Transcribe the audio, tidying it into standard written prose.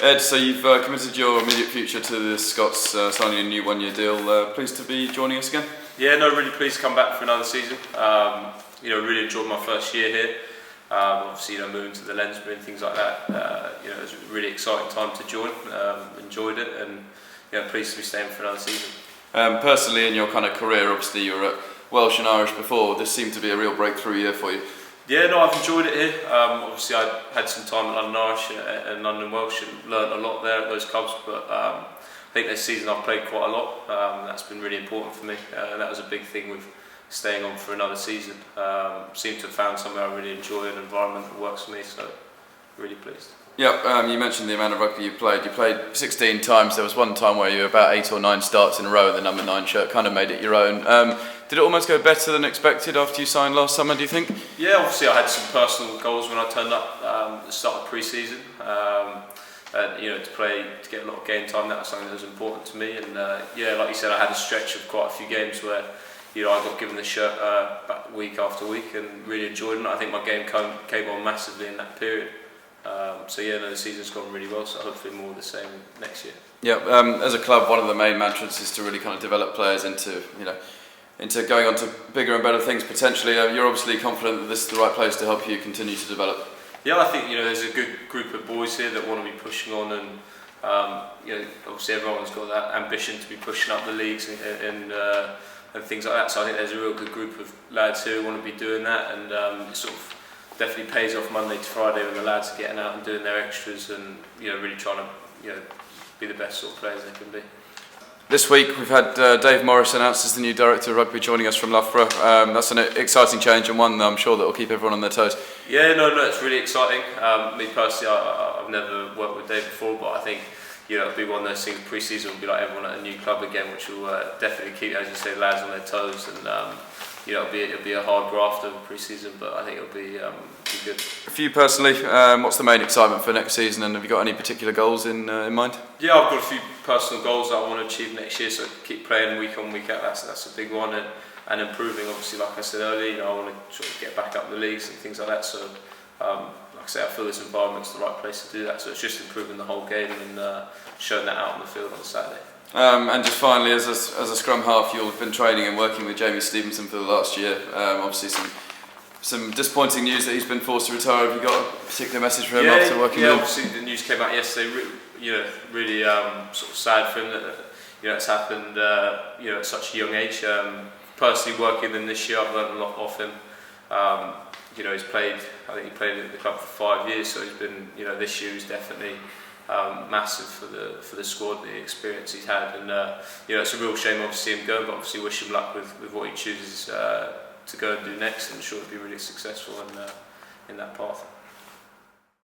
Ed, so you've committed your immediate future to the Scots, signing a new one-year deal. Pleased to be joining us again? Yeah, no, really pleased to come back for another season. Really enjoyed my first year here. Obviously, moving to the Lensbury and things like that. It was a really exciting time to join. Enjoyed it, and pleased to be staying for another season. Personally, in your kind of career, obviously you were at Welsh and Irish before. This seemed to be a real breakthrough year for you. Yeah, no, I've enjoyed it here. Obviously, I had some time at London Irish and London Welsh and learned a lot there at those clubs. But I think this season I've played quite a lot. That's been really important for me. That was a big thing with staying on for another season. Seem to have found somewhere I really enjoy, an environment that works for me. So, really pleased. Yeah, you mentioned the amount of rugby you played. You played 16 times. There was one time where you were about 8 or 9 starts in a row. The number 9 shirt kind of made it your own. Did it almost go better than expected after you signed last summer, do you think? Yeah, obviously I had some personal goals when I turned up at the start of pre-season. To get a lot of game time, that was something that was important to me. And like you said, I had a stretch of quite a few games where I got given the shirt week after week and really enjoyed it. I think my game came on massively in that period. The season's gone really well, so hopefully more of the same next year. Yeah, as a club, one of the main mantras is to really kind of develop players into going on to bigger and better things potentially. You're obviously confident that this is the right place to help you continue to develop. Yeah, I think there's a good group of boys here that want to be pushing on, and obviously everyone's got that ambition to be pushing up the leagues and things like that. So I think there's a real good group of lads here who want to be doing that, and it sort of definitely pays off Monday to Friday when the lads are getting out and doing their extras and really trying to be the best sort of players they can be. This week we've had Dave Morris announced as the new Director of Rugby joining us from Loughborough. That's an exciting change and one I'm sure that will keep everyone on their toes. Yeah, no, it's really exciting. Me personally, I've never worked with Dave before, but I think it'll be one of those things. Pre-season will be like everyone at a new club again, which will definitely keep, as you say, lads on their toes, and it'll be a hard graft over pre-season, but I think it'll be good. For you personally, what's the main excitement for next season, and have you got any particular goals in mind? Yeah, I've got a few personal goals that I want to achieve next year, so keep playing week on week out. That's a big one, and improving. Obviously, like I said earlier, I want to sort of get back up the leagues and things like that. So, like I say, I feel this environment's the right place to do that. So it's just improving the whole game and showing that out on the field on Saturday. And just finally, as a scrum half, you've been training and working with Jamie Stevenson for the last year. Obviously, some disappointing news that he's been forced to retire. Have you got a particular message for him after working with him? Yeah, obviously the news came out yesterday. Really sort of sad for him that it's happened. At such a young age. Personally, working with him this year, I've learned a lot off him. He's played. I think he played at the club for 5 years, so he's been. This year he's definitely massive for the squad, the experience he's had, and it's a real shame obviously him going, but obviously wish him luck with what he chooses to go and do next, and I'm sure he'll be really successful in that path.